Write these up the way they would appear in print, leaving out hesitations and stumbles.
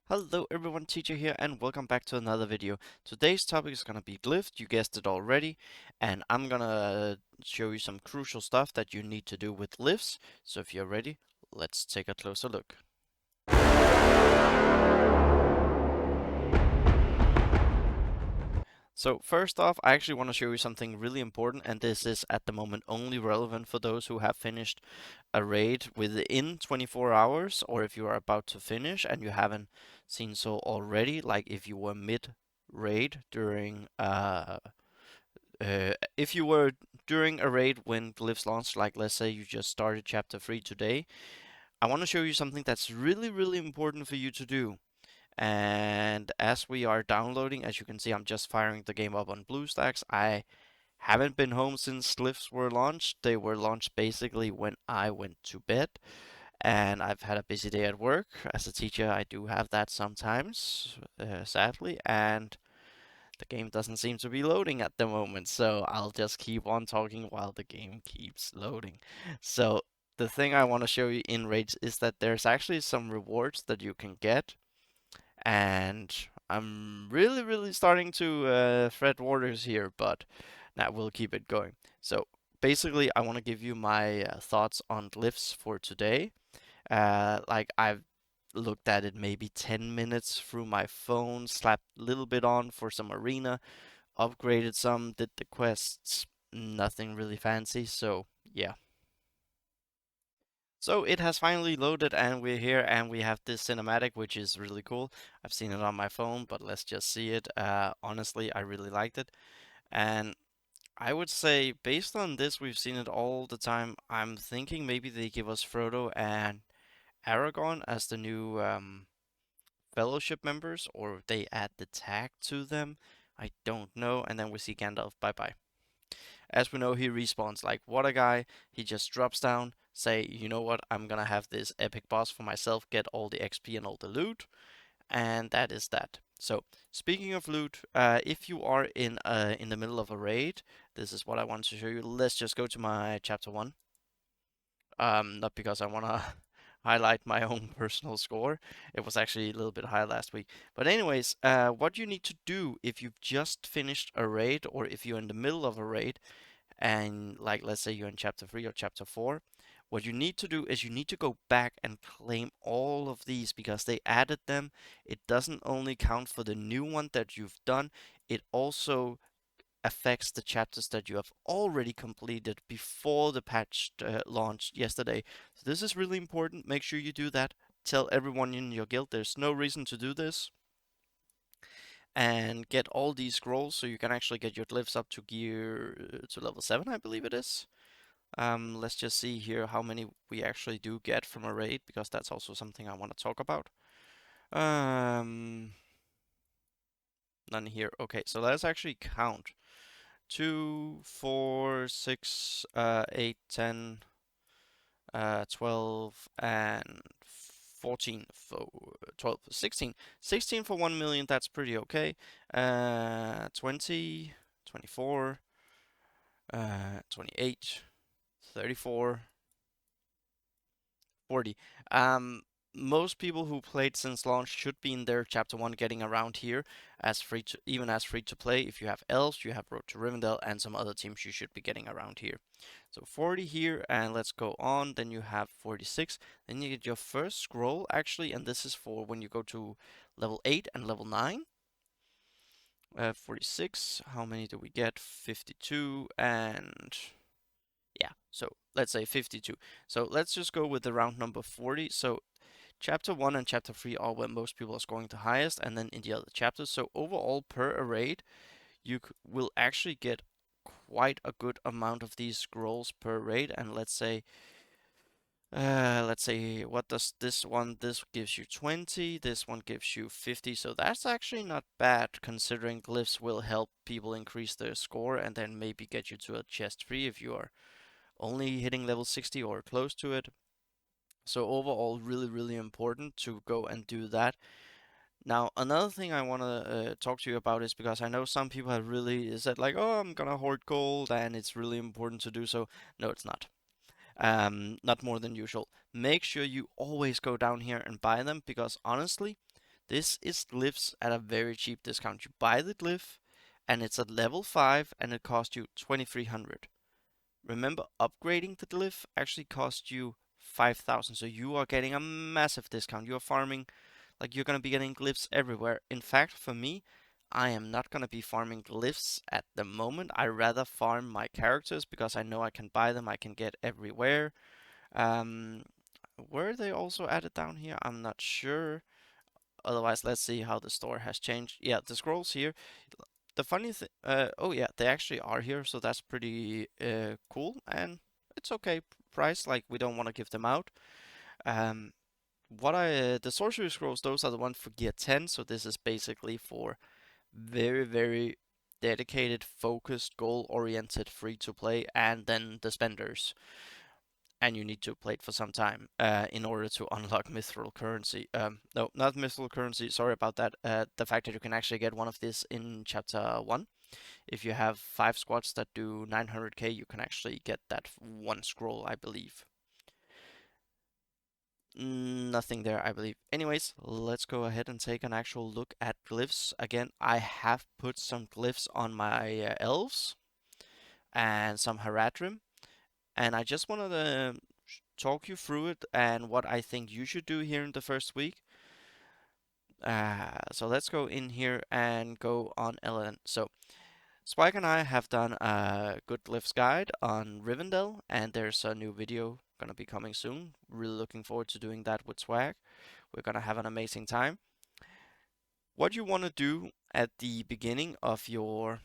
Hello everyone, Teacher here, and welcome back to another video. Today's topic is gonna be Glyph, you guessed it already, and I'm gonna show you some crucial stuff that you need to do with Glyphs. So if you're ready, let's take a closer look. So first off, I actually want to show you something really important, and this is at the moment only relevant for those who have finished a raid within 24 hours, or if you are about to finish and you haven't seen so already, like if you were mid raid during if you were during a raid when Glyphs launched, like let's say you just started chapter 3 today, I want to show you something that's really important for you to do. And as we are downloading, as you can see, I'm just firing the game up on BlueStacks. I haven't been home since Glyphs were launched. They were launched basically when I went to bed, and I've had a busy day at work. As a teacher, I do have that sometimes, sadly, and the game doesn't seem to be loading at the moment, so I'll just keep on talking while the game keeps loading. So the thing I want to show you in raids is that there's actually some rewards that you can get, and I'm really starting to tread waters here, but now we'll keep it going. So basically, I want to give you my thoughts on glyphs for today. Like I've looked at it maybe 10 minutes through my phone, slapped a little bit on for some arena, upgraded some, did the quests, nothing really fancy. So yeah. So it has finally loaded and we're here and we have this cinematic, which is really cool. I've seen it on my phone, but let's just see it. Honestly, I really liked it. And I would say based on this, we've seen it all the time. I'm thinking maybe they give us Frodo and Aragorn as the new fellowship members, or they add the tag to them. I don't know. And then we see Gandalf. Bye bye. As we know, he respawns like what a guy. He just drops down, say, you know what, I'm gonna have this epic boss for myself, get all the XP and all the loot, and that is that. So, speaking of loot, if you are in the middle of a raid, this is what I want to show you. Let's just go to my chapter 1. Not because I wanna highlight my own personal score. It was actually a little bit high last week. But anyways, what you need to do if you've just finished a raid or if you're in the middle of a raid and like let's say you're in chapter 3 or chapter 4, what you need to do is you need to go back and claim all of these because they added them. It doesn't only count for the new one that you've done, it also affects the chapters that you have already completed before the patch launched yesterday. So this is really important. Make sure you do that. Tell everyone in your guild there's no reason to do this, and get all these scrolls so you can actually get your glyphs up to gear to level 7, I believe it is. Let's just see here how many we actually do get from a raid, because that's also something I want to talk about. Um, None here. Okay, so let's actually count. 2, 4, 6, 8, 10, 12, and 14 for 12, 16. 16 for 1 million, that's pretty okay. 20, 24, 28, 34, 40. Most people who played since launch should be in their chapter 1 getting around here as free to even as free to play. If you have elves, you have Road to Rivendell and some other teams, you should be getting around here. So 40 here, and let's go on. Then you have 46. Then you get your first scroll actually, and this is for when you go to level 8 and level 9. 46. How many do we get? 52 and yeah, so let's say 52. So let's just go with the round number 40. So chapter 1 and chapter 3 are where most people are scoring the highest, and then in the other chapters. So overall, per raid, you will actually get quite a good amount of these scrolls per raid. And let's say, what does this one? This gives you 20. This one gives you 50. So that's actually not bad, considering glyphs will help people increase their score and then maybe get you to a chest free if you are only hitting level 60 or close to it. So overall, really important to go and do that. Now, another thing I want to talk to you about is because I know some people have really said like, oh, I'm gonna hoard gold and it's really important to do so. No, it's not. Not more than usual. Make sure you always go down here and buy them, because honestly, This is glyphs at a very cheap discount. You buy the glyph and it's at level 5 and it costs you 2300. Remember, upgrading the glyph actually costs you 5,000, so you are getting a massive discount. You are farming, like you're gonna be getting glyphs everywhere. In fact, for me, I am not gonna be farming glyphs at the moment. I rather farm my characters because I know I can buy them, I can get everywhere. Um, were they also added down here? I'm not sure. Otherwise, let's see how the store has changed. Yeah, the scrolls here. The funny thing, oh yeah, they actually are here, so that's pretty cool, and it's okay price. Like we don't want to give them out. Um, the sorcery scrolls, those are the ones for gear 10. So this is basically for very dedicated, focused, goal-oriented, free-to-play, and then the spenders. And you need to play it for some time in order to unlock mithril currency. No, not mithril currency. Sorry about that. The fact that you can actually get one of these in chapter 1. If you have 5 squads that do 900k, you can actually get that one scroll, I believe. Nothing there, I believe. Anyways, let's go ahead and take an actual look at glyphs. Again, I have put some glyphs on my elves and some Haradrim, and I just wanted to talk you through it and what I think you should do here in the first week. So let's go in here and go on LN. So Spike and I have done a good Glyphs guide on Rivendell, and there's a new video gonna be coming soon. Really looking forward to doing that with Swag. We're gonna have an amazing time. What you want to do at the beginning of your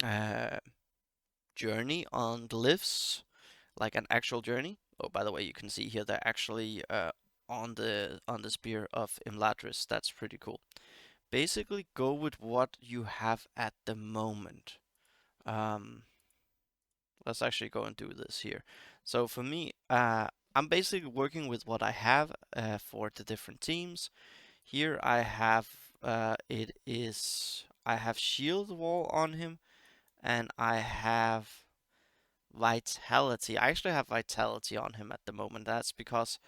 uh, journey on Glyphs, like an actual journey. Oh, by the way, you can see here they're actually on the spear of Imladris. That's pretty cool. Basically, go with what you have at the moment. Um, let's actually go and do this here. So for me, I'm basically working with what I have for the different teams. Here I have I have shield wall on him, and I have vitality. I actually have vitality on him at the moment. That's because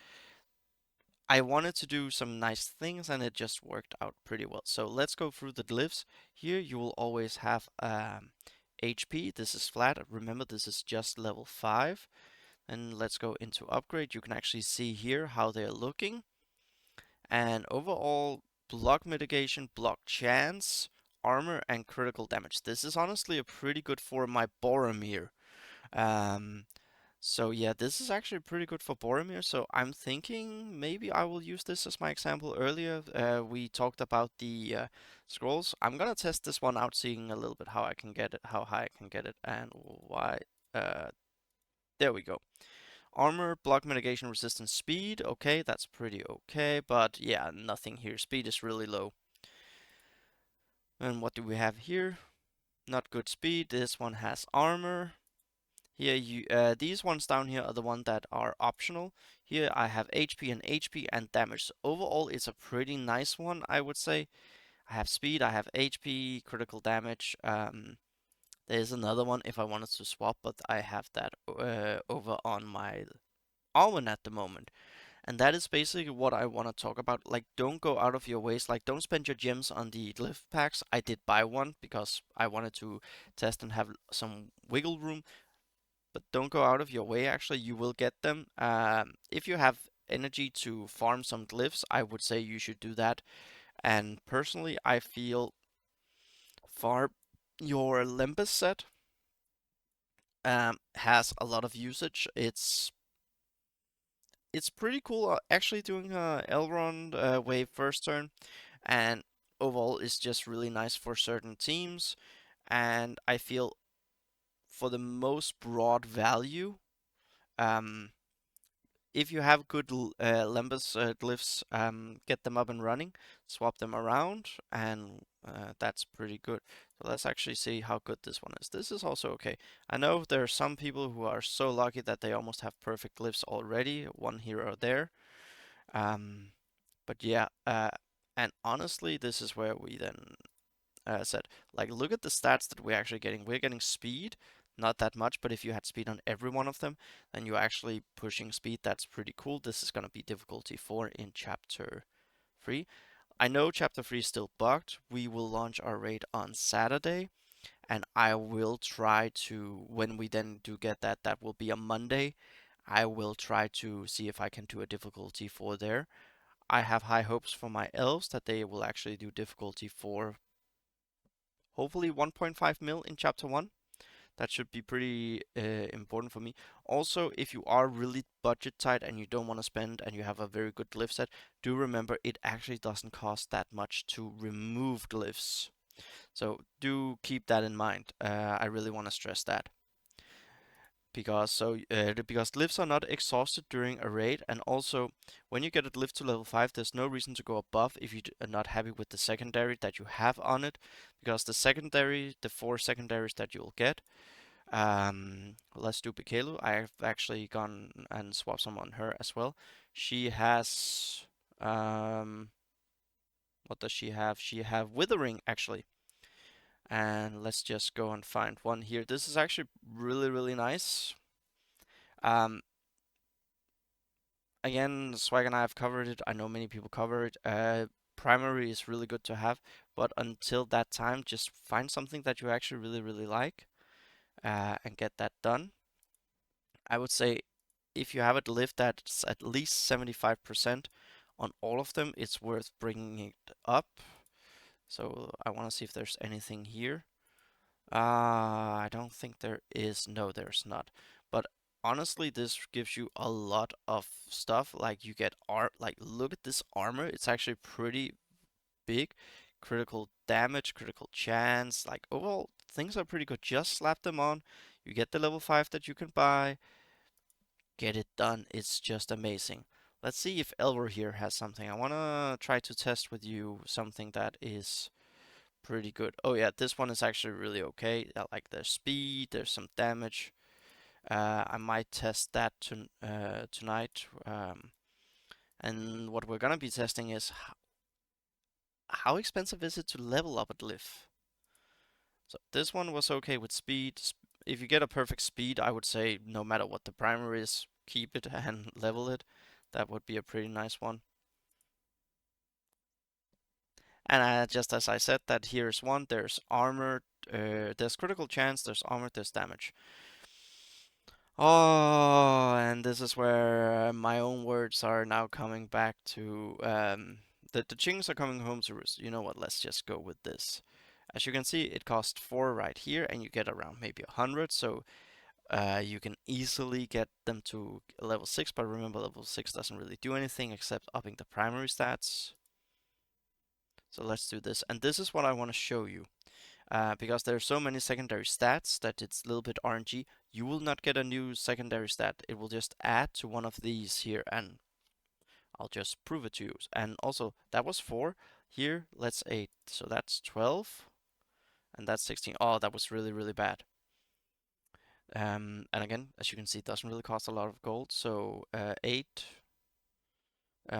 I wanted to do some nice things and it just worked out pretty well. So let's go through the glyphs. Here you will always have HP. This is flat. Remember, this is just level 5. And let's go into upgrade. You can actually see here how they're looking. And overall, block mitigation, block chance, armor, and critical damage. This is honestly a pretty good for my Boromir. Um, so yeah, this is actually pretty good for Boromir. So I'm thinking maybe I will use this as my example earlier. We talked about the scrolls. I'm gonna test this one out, seeing a little bit how I can get it, how high I can get it, and why. Uh, there we go. Armor, block mitigation, resistance, speed. Okay, that's pretty okay, but yeah, nothing here. Speed is really low. And what do we have here? Not good speed. This one has armor. Here these ones down here are the ones that are optional. Here I have HP and damage. So overall, it's a pretty nice one, I would say. I have speed, I have HP, critical damage. There's another one if I wanted to swap, but I have that over on my Alwyn at the moment. And that is basically what I want to talk about. Like, don't go out of your ways. Like, don't spend your gems on the glyph packs. I did buy one because I wanted to test and have some wiggle room. But don't go out of your way. Actually, you will get them. If you have energy to farm some glyphs, I would say you should do that. And personally, I feel farm your Limbus set has a lot of usage. It's pretty cool actually doing a Elrond wave first turn, and overall it's just really nice for certain teams. And I feel for the most broad value, um, if you have good Lembas glyphs, get them up and running, swap them around, and that's pretty good. So let's actually see how good this one is. This is also okay. I know there are some people who are so lucky that they almost have perfect glyphs already, one here or there. Um, but yeah, and honestly, this is where we then said, like, look at the stats that we're actually getting. We're getting speed, not that much, but if you had speed on every one of them, then you're actually pushing speed. That's pretty cool. This is going to be difficulty 4 in chapter 3. I know chapter 3 is still bugged. We will launch our raid on Saturday, and I will try to, when we then do get that, that will be a Monday. I will try to see if I can do a difficulty for there. I have high hopes for my elves that they will actually do difficulty for hopefully 1.5 mil in chapter 1. That should be pretty important for me. Also, if you are really budget tight and you don't want to spend and you have a very good glyph set, do remember it actually doesn't cost that much to remove glyphs. So do keep that in mind. I really want to stress that. Because glyphs are not exhausted during a raid, and also when you get a glyph to level 5, there's no reason to go above if you are not happy with the secondary that you have on it, because the 4 secondaries that you'll get, let's do Bikelu. I've actually gone and swapped some on her as well. She has, what does she have? She have Withering actually. And let's just go and find one here. This is actually really, really nice. Um, Again, Swag and I have covered it. I know many people cover it. Primary is really good to have, but until that time, just find something that you actually really, really like, and get that done. I would say if you have a glyph that's at least 75% on all of them, it's worth bringing it up. So I want to see if there's anything here. I don't think there is. No, there's not. But honestly, this gives you a lot of stuff. Like you get like look at this armor. It's actually pretty big. Critical damage, critical chance. Like overall, things are pretty good. Just slap them on. You get the level 5 that you can buy. Get it done. It's just amazing. Let's see if Elver here has something. I want to try to test with you something that is pretty good. Oh yeah, this one is actually really okay. I like the speed, there's some damage. I might test that tonight. And what we're gonna be testing is how expensive is it to level up a glyph? So this one was okay with speed. If you get a perfect speed, I would say no matter what the primary is, keep it and level it. That would be a pretty nice one. And just as I said, that here's one. There's armor, there's critical chance, there's armor, there's damage. Oh, and this is where my own words are now coming back to. The chings are coming home to roost. You know what? Let's just go with this. As you can see, it costs 4 right here, and you get around maybe 100. So you can easily get them to level 6. But remember, level 6 doesn't really do anything except upping the primary stats. So let's do this. And this is what I want to show you. Because there are so many secondary stats that it's a little bit RNG. You will not get a new secondary stat. It will just add to one of these here, and I'll just prove it to you. And also, that was 4. Here, let's 8. So that's 12. And that's 16. Oh, that was really, really bad. And again, as you can see, it doesn't really cost a lot of gold. So 8, 8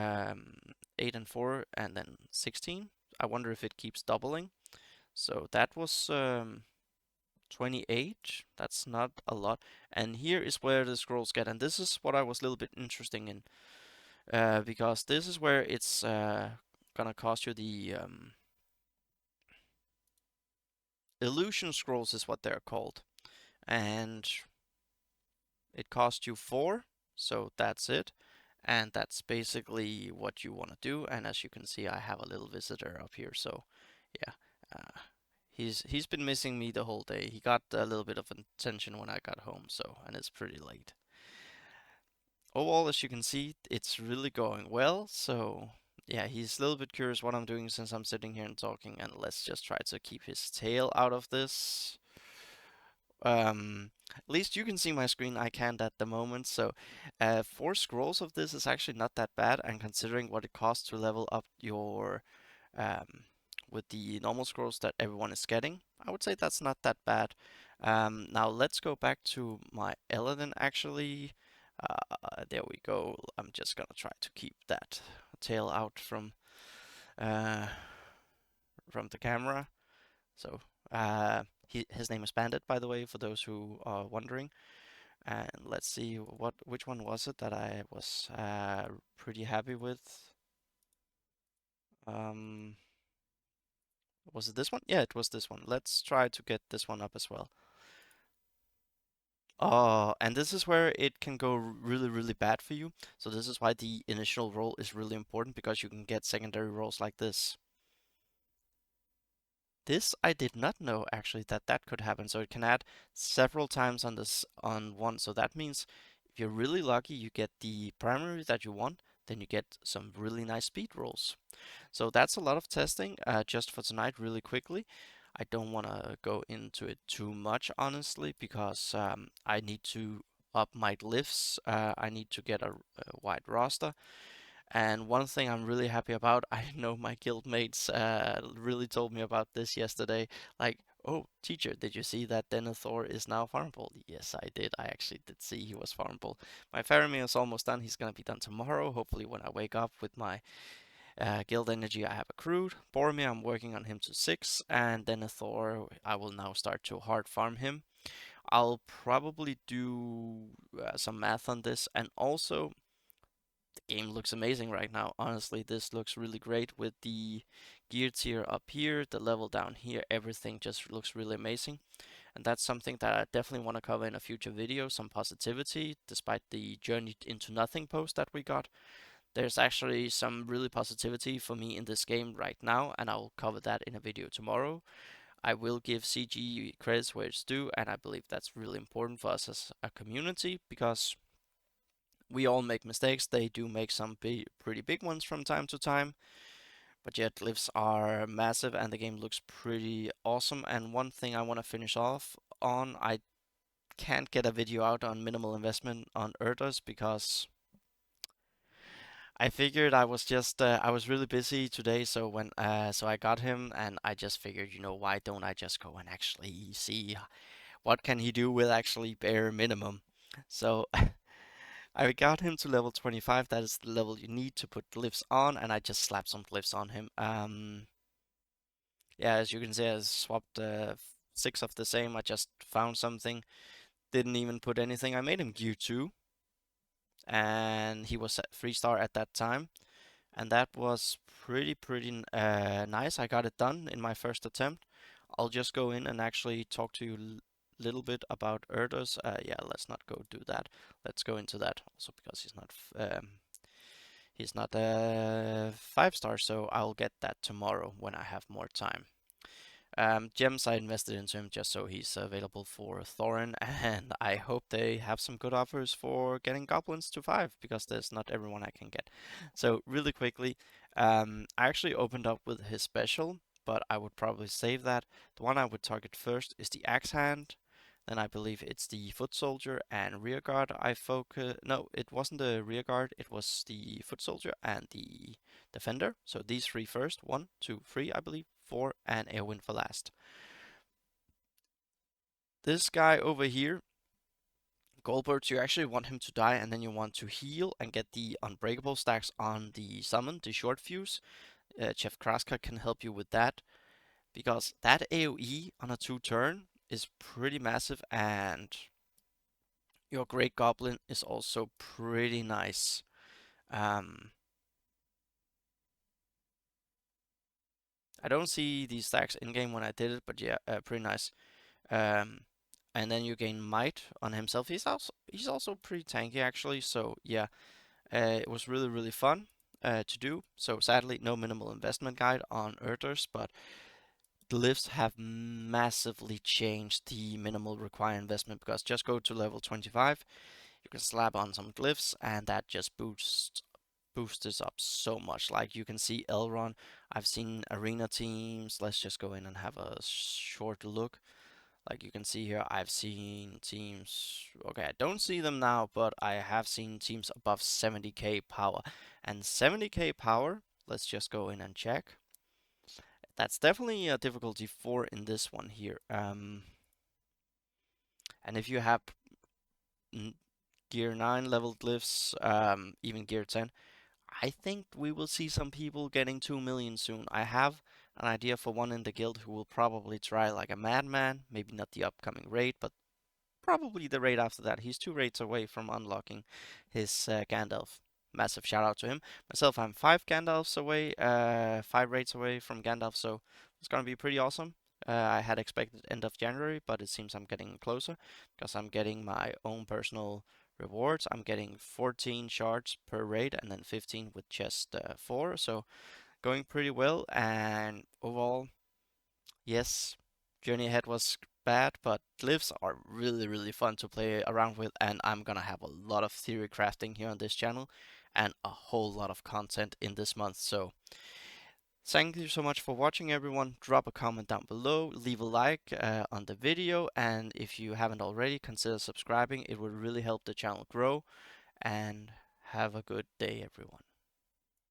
and 4, and then 16. I wonder if it keeps doubling. So that was 28. That's not a lot. And here is where the scrolls get. And this is what I was a little bit interested in. Because this is where it's gonna cost you the illusion scrolls is what they're called. And it costs you 4. So that's it. And that's basically what you want to do. And as you can see, I have a little visitor up here. So yeah. He's been missing me the whole day. He got a little bit of attention when I got home, so, and it's pretty late. Overall, as you can see, it's really going well. So yeah, he's a little bit curious what I'm doing since I'm sitting here and talking, and let's just try to keep his tail out of this. At least you can see my screen. I can't at the moment. So 4 scrolls of this is actually not that bad, and considering what it costs to level up your um, with the normal scrolls that everyone is getting, I would say that's not that bad. Now let's go back to my Eladin actually. There we go. I'm just gonna try to keep that tail out uh, from the camera. So his name is Bandit, by the way, for those who are wondering. And let's see which one was it that I was pretty happy with. Um, was it this one? Yeah, it was this one. Let's try to get this one up as well. Oh, and this is where it can go really, really bad for you. So this is why the initial roll is really important because you can get secondary rolls like this. This I did not know actually that that could happen. So it can add several times on this on one. So that means if you're really lucky, you get the primary that you want, then you get some really nice speed rolls. So that's a lot of testing just for tonight, really quickly. I don't want to go into it too much, honestly, because I need to up my glyphs. I need to get a wide roster. And one thing I'm really happy about, I know my guildmates really told me about this yesterday. Like, oh, teacher, did you see that Denethor is now farmable? Yes, I did. I actually did see he was farmable. My Faramir is almost done. He's gonna be done tomorrow. Hopefully, when I wake up with my guild energy I have accrued. Boromir, I'm working on him to 6, and Denethor, I will now start to hard farm him. I'll probably do some math on this, and also the game looks amazing right now. Honestly, this looks really great with the gear tier up here, the level down here, everything just looks really amazing. And that's something that I definitely want to cover in a future video, some positivity, despite the journey into nothing post that we got. There's actually some really positivity for me in this game right now, and I'll cover that in a video tomorrow. I will give CG credits where it's due, and I believe that's really important for us as a community because we all make mistakes. They do make some pretty big ones from time to time, but yet glyphs are massive and the game looks pretty awesome. And one thing I want to finish off on, I can't get a video out on minimal investment on Erdos because I figured I was really busy today, so so I got him and I just figured, why don't I just go and actually see what can he do with actually bare minimum. So I got him to level 25. That is the level you need to put glyphs on, and I just slapped some glyphs on him. Yeah, as you can see, I swapped 6 of the same. I just found something, didn't even put anything. I made him gear 2, and he was at 3-star at that time. And that was pretty nice. I got it done in my first attempt. I'll just go in and actually talk to you little bit about Erdos. Yeah, let's not go do that. Let's go into that also because he's not 5-star, so I'll get that tomorrow when I have more time. Gems I invested into him just so he's available for Thorin, and I hope they have some good offers for getting goblins to 5 because there's not everyone I can get. So really quickly, I actually opened up with his special, but I would probably save that. The one I would target first is the axe hand. Then I believe it's the foot soldier and rear guard. I focus. No, it wasn't the rear guard. It was the foot soldier and the defender. So these 3 first. 1, 2, 3, I believe. 4 and Airwind for last. This guy over here, Goldbergs, you actually want him to die and then you want to heal and get the unbreakable stacks on the summon, the short fuse. Chef Kraska can help you with that because that AoE on a 2-turn is pretty massive, and your Great Goblin is also pretty nice. Um, I don't see these stacks in game when I did it, but yeah, pretty nice. Um, and then you gain might on himself. He's also pretty tanky actually. So yeah, it was really fun to do. So sadly, no minimal investment guide on Earthers, but the lifts have massively changed the minimal required investment because just go to level 25, you can slap on some glyphs, and that just boosts this up so much. Like you can see Elrond. I've seen arena teams. Let's just go in and have a short look. Like you can see here, I've seen teams, okay, I don't see them now, but I have seen teams above 70k power. And 70k power, let's just go in and check. That's definitely a difficulty 4 in this one here. And if you have gear 9 level glyphs, even gear 10, I think we will see some people getting 2 million soon. I have an idea for one in the guild who will probably try like a madman, maybe not the upcoming raid, but probably the raid after that. He's 2 raids away from unlocking his Gandalf. massive shout out to him. Myself, I'm 5 Gandalfs away, 5 raids away from Gandalf, so it's gonna be pretty awesome. I had expected end of January, but it seems I'm getting closer because I'm getting my own personal rewards. I'm getting 14 shards per raid and then 15 with chest 4, so going pretty well. And overall, yes, Journey Ahead was bad, but glyphs are really, really fun to play around with, and I'm gonna have a lot of theory crafting here on this channel and a whole lot of content in this month. So, thank you so much for watching, everyone. Drop a comment down below, leave a like on the video, and if you haven't already, consider subscribing. It would really help the channel grow, and have a good day, everyone.